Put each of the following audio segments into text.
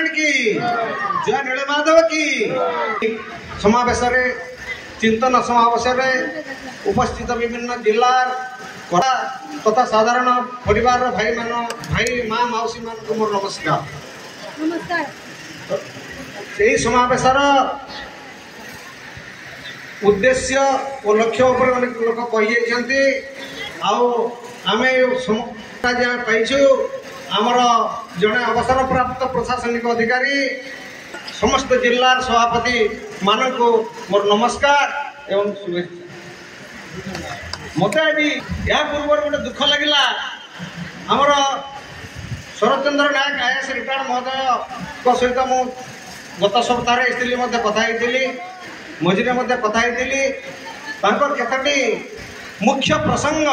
महारानी की जय नीलमाधव की समावेश चिंतन समावेश उपस्थित विभिन्न जिला तथा साधारण परिवार भाई माँ मौसी मान को मोर नमस्कार। यही समावेश उद्देश्य और लक्ष्य उपर अनेक लोक कही आम पाइछु आमर जड़े अवसर प्राप्त प्रशासनिक अधिकारी समस्त जिलार सभापति मान को मोर नमस्कार एवं शुभेच्छा। मत या पूर्व गोटे दुख लगिला आमर शरतचंद्र नायक आईएएस रिटायर्ड महोदय सहित मु गत सप्ताह इसलिए कथी मझे कथी केतोटी मुख्य प्रसंग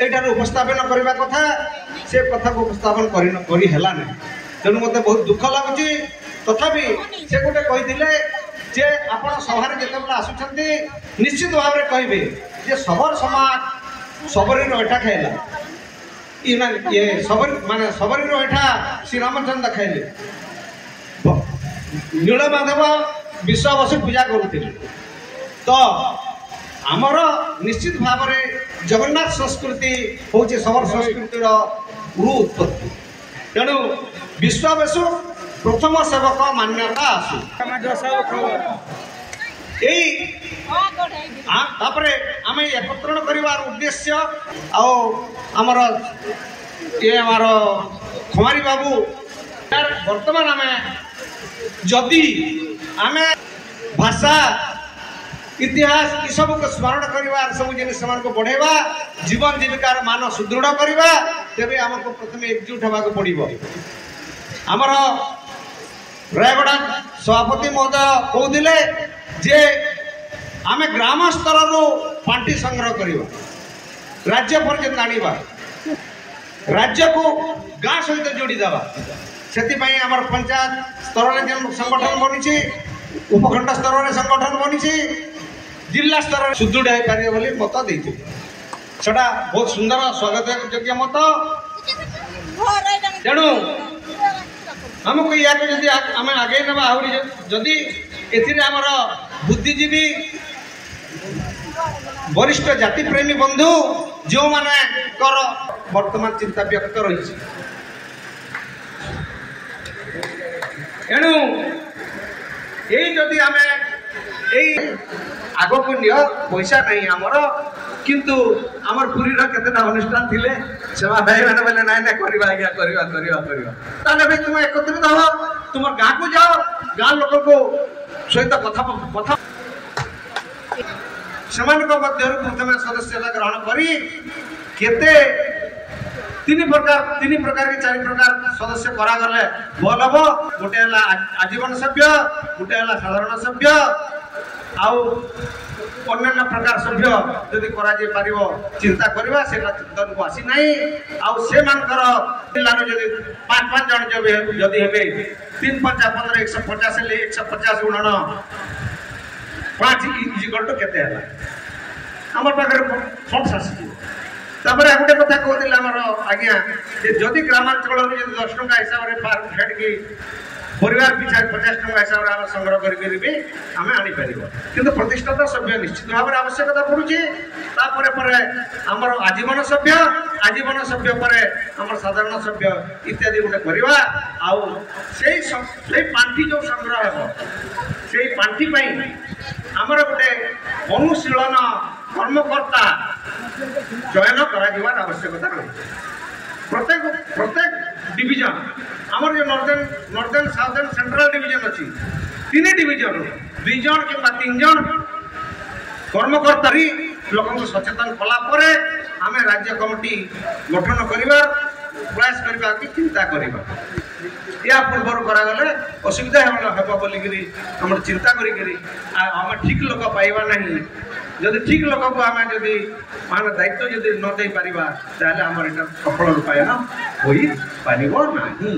यहाँ उपस्थापन करने कथा से कथा को उपस्थापन करना तेणु मत बहुत दुख लगुच तथापि से गोटे कही जे आपण सभा जिते आसुंच निश्चित भाव में कहे जे सबर समाज सबरी रोटा खाइला ये सबरी माने सबरी रोटा श्री रामचंद्र खाइले नीलमाधव विश्व बसु पूजा करुले तो आमर निश्चित भाव में जगन्नाथ संस्कृति हूँ सबर संस्कृतिर उत्पत्ति तेणु विश्व बसु प्रथम सेवक मान्यता आसू आम एकत्रण कर उद्देश्य आमर ये आमर कुमारी बाबू वर्तमान आम जदि आम भाषा इतिहास ये सब को स्मरण करवा सब जिन को बढ़ेवा जीवन जीविकार मान सुदृढ़ करवा तेरे आमको प्रथम एकजुट होगा पड़ो। आमर रायगड़ा सभापति महोदय कहते जे आम ग्राम स्तर पांठी संग्रह करवा राज्य पर्यंत आनिबा राज्य को गाँ सहित जोड़ीदेवा से आमर पंचायत स्तर में संगठन बनी उपखंड स्तर में संगठन बनी जिला स्तर में सुदृढ़ हो पारे बोली मत देते सेटा बहुत सुंदर स्वागत योग्य मत तेणु आमको या आम आगे ना आहरी जदि आमर बुद्धिजीवी वरिष्ठ जाति प्रेमी बंधु जो माने वर्तमान चिंता व्यक्त रही एणु यही जदि आम आग को निय पैसा नहीं आमर किंतु आमर पुरी केतेटा अनुष्ठान थिले सेवा भाई मैंने बोले ना ना करवा आज्ञा करवा भाई तुम एकत्रित हो तुम गाँ को जाओ गाँ लोक को सहित कथा कथा से प्रथम सदस्यता ग्रहण करी केते तीन प्रकार की चार प्रकार सदस्य करागले भल हम गोटे आजीवन सभ्य गोटे साधारण सभ्य अन्य प्रकार सभ्य जदि कर चिंता करवा से चिंतन को आसी ना से जिलार जब 5-5 जन जदि हे 3-5-15 150 150 गुणन 5 इक्वल टू केते आम पाखे फंड्स आसी गोटे कथा कहते आमर आज्ञा जदि ग्रामांचल 10 टंका हिसाब से फार्म फेड की परिवार पिछा 50 टंका हिसाब से संग्रह करें आम आनीपर कि प्रतिष्ठाता सभ्य निश्चित भाव में आवश्यकता पड़ुची आमर आजीवन सभ्य पर आमर साधारण सभ्य इत्यादि गोटे करवा पांठी जो संग्रह हो से पांठी आमर गोटे अनुशीलन कर्मकर्ता चयन कर आवश्यकता रही प्रत्येक डिविजन आमर जो नॉर्दर्न साउथर्न सेंट्रल डिविजन अच्छी 3 डिविजन 2 जन कि 3 जन कर्मकर्ता लोक सचेतन कलापर आम राज्य कमिटी गठन करवा प्रयास करने की चिंता करवा या पूर्व करागले असुविधा हे बोलिकी आम चिंता करें ठीक लोक पाइबा नहीं जदि ठीक लोक को आम जदि मान दायित्व जदि न दे पारिबा ताले आमर एटा सफल रूपायन होई पारिबो नाही।